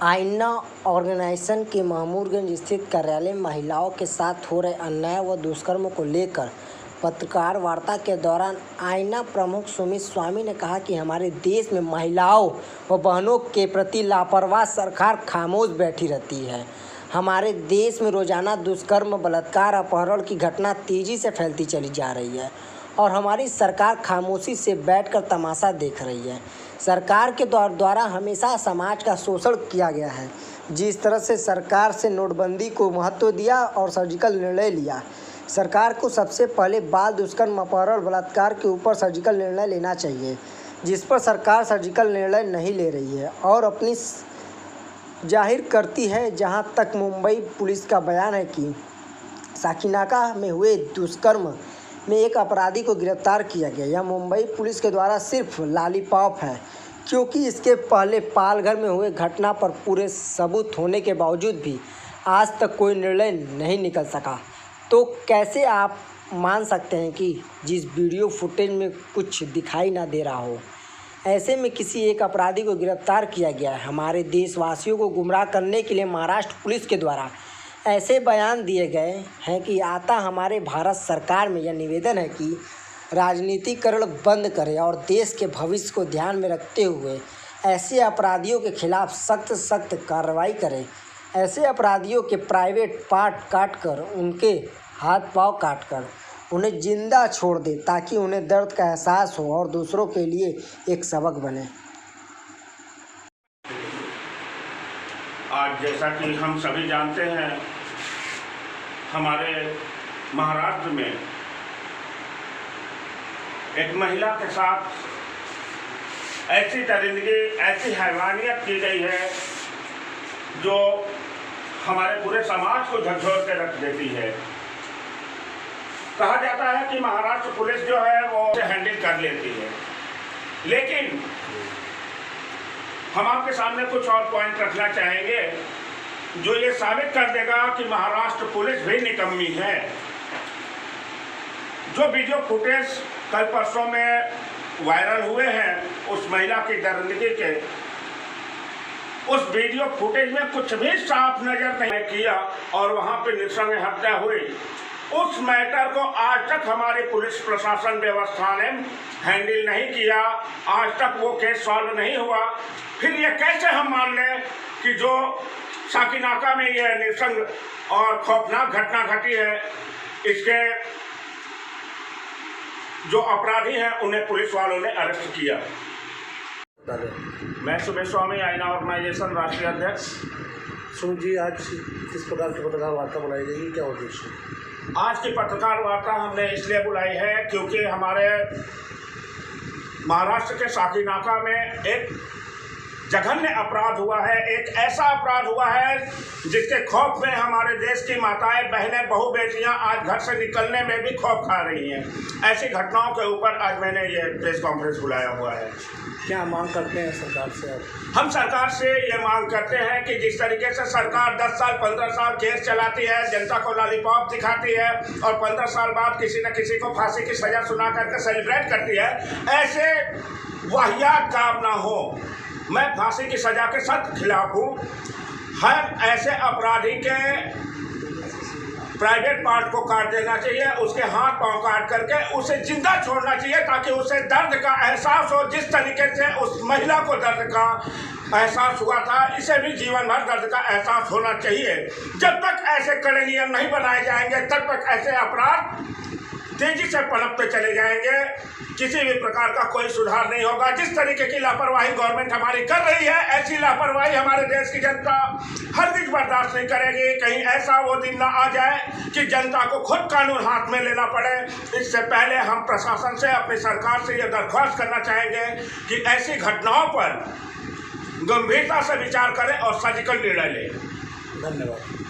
आईना ऑर्गेनाइजेशन के महमूदगंज स्थित कार्यालय में महिलाओं के साथ हो रहे अन्याय व दुष्कर्म को लेकर पत्रकार वार्ता के दौरान आईना प्रमुख सुमित स्वामी ने कहा कि हमारे देश में महिलाओं व बहनों के प्रति लापरवाह सरकार खामोश बैठी रहती है। हमारे देश में रोजाना दुष्कर्म, बलात्कार, अपहरण की घटना तेजी से फैलती चली जा रही है और हमारी सरकार खामोशी से बैठकर तमाशा देख रही है। सरकार के द्वारा हमेशा समाज का शोषण किया गया है। जिस तरह से सरकार से नोटबंदी को महत्व दिया और सर्जिकल निर्णय लिया, सरकार को सबसे पहले बाल दुष्कर्म, अपहरण, बलात्कार के ऊपर सर्जिकल निर्णय लेना चाहिए, जिस पर सरकार सर्जिकल निर्णय नहीं ले रही है और अपनी जाहिर करती है। जहां तक मुंबई पुलिस का बयान है कि साकिनाका में हुए दुष्कर्म में एक अपराधी को गिरफ्तार किया गया। यह मुंबई पुलिस के द्वारा सिर्फ लॉलीपॉप है, क्योंकि इसके पहले पालघर में हुए घटना पर पूरे सबूत होने के बावजूद भी आज तक कोई निर्णय नहीं निकल सका। तो कैसे आप मान सकते हैं कि जिस वीडियो फुटेज में कुछ दिखाई ना दे रहा हो, ऐसे में किसी एक अपराधी को गिरफ्तार किया गया है। हमारे देशवासियों को गुमराह करने के लिए महाराष्ट्र पुलिस के द्वारा ऐसे बयान दिए गए हैं कि आता हमारे भारत सरकार में यह निवेदन है कि राजनीतिकरण बंद करें और देश के भविष्य को ध्यान में रखते हुए ऐसे अपराधियों के खिलाफ सख्त सख्त कार्रवाई करें। ऐसे अपराधियों के प्राइवेट पार्ट काटकर, उनके हाथ पांव काटकर उन्हें जिंदा छोड़ दे, ताकि उन्हें दर्द का एहसास हो और दूसरों के लिए एक सबक बने। आज जैसा कि हम सभी जानते हैं, हमारे महाराष्ट्र में एक महिला के साथ ऐसी दरिंदगी, ऐसी हैवानियत की गई है जो हमारे पूरे समाज को झकझोर के रख देती है। कहा जाता है कि महाराष्ट्र पुलिस जो है वो हैंडल कर लेती है, लेकिन हम आपके सामने कुछ और पॉइंट रखना चाहेंगे जो ये साबित कर देगा कि महाराष्ट्र पुलिस भी निकम्मी है। जो वीडियो फुटेज कल परसों में वायरल हुए हैं उस महिला की दरिंदगी के, उस वीडियो फुटेज में कुछ भी साफ नजर नहीं किया और वहां पे नृशंस हत्या हुई। उस मैटर को आज तक हमारी पुलिस प्रशासन व्यवस्था ने हैंडल नहीं किया, आज तक वो केस सॉल्व नहीं हुआ। फिर ये कैसे हम मान लें कि जो साकिनाका में ये नृशंस और खौफनाक घटना घटी है, इसके जो अपराधी हैं उन्हें पुलिस वालों ने अरेस्ट किया। मैं सुमित स्वामी, आईना ऑर्गेनाइजेशन राष्ट्रीय अध्यक्ष। सुमित जी, आज किस प्रकार की पत्रकार वार्ता बुलाई गई, क्या उद्देश्य? आज की पत्रकार वार्ता हमने इसलिए बुलाई है क्योंकि हमारे महाराष्ट्र के साकिनाका में एक जघन्य अपराध हुआ है। एक ऐसा अपराध हुआ है जिसके खौफ में हमारे देश की माताएं, बहनें, बहू, बेटियां आज घर से निकलने में भी खौफ खा रही हैं। ऐसी घटनाओं के ऊपर आज मैंने ये प्रेस कॉन्फ्रेंस बुलाया हुआ है। क्या मांग करते हैं सरकार से आप? हम सरकार से ये मांग करते हैं कि जिस तरीके से सरकार 10 साल 15 साल केस चलाती है, जनता को लॉलीपॉप दिखाती है और 15 साल बाद किसी न किसी को फांसी की सजा सुना करके सेलिब्रेट करती है, ऐसे वाहियात काम ना हो। मैं फांसी की सजा के सख्त खिलाफ हूँ। हर ऐसे अपराधी के प्राइवेट पार्ट को काट देना चाहिए, उसके हाथ पांव काट करके उसे जिंदा छोड़ना चाहिए, ताकि उसे दर्द का एहसास हो। जिस तरीके से उस महिला को दर्द का एहसास हुआ था, इसे भी जीवन भर दर्द का एहसास होना चाहिए। जब तक ऐसे कड़े नियम नहीं बनाए जाएंगे तब तक ऐसे अपराध तेजी से पनपते चले जाएंगे, किसी भी प्रकार का कोई सुधार नहीं होगा। जिस तरीके की लापरवाही गवर्नमेंट हमारी कर रही है, ऐसी लापरवाही हमारे देश की जनता हरगिज बर्दाश्त नहीं करेगी। कहीं ऐसा वो दिन ना आ जाए कि जनता को खुद कानून हाथ में लेना पड़े। इससे पहले हम प्रशासन से, अपनी सरकार से ये दरख्वास्त करना चाहेंगे कि ऐसी घटनाओं पर गंभीरता से विचार करें और सर्जिकल निर्णय लें। धन्यवाद।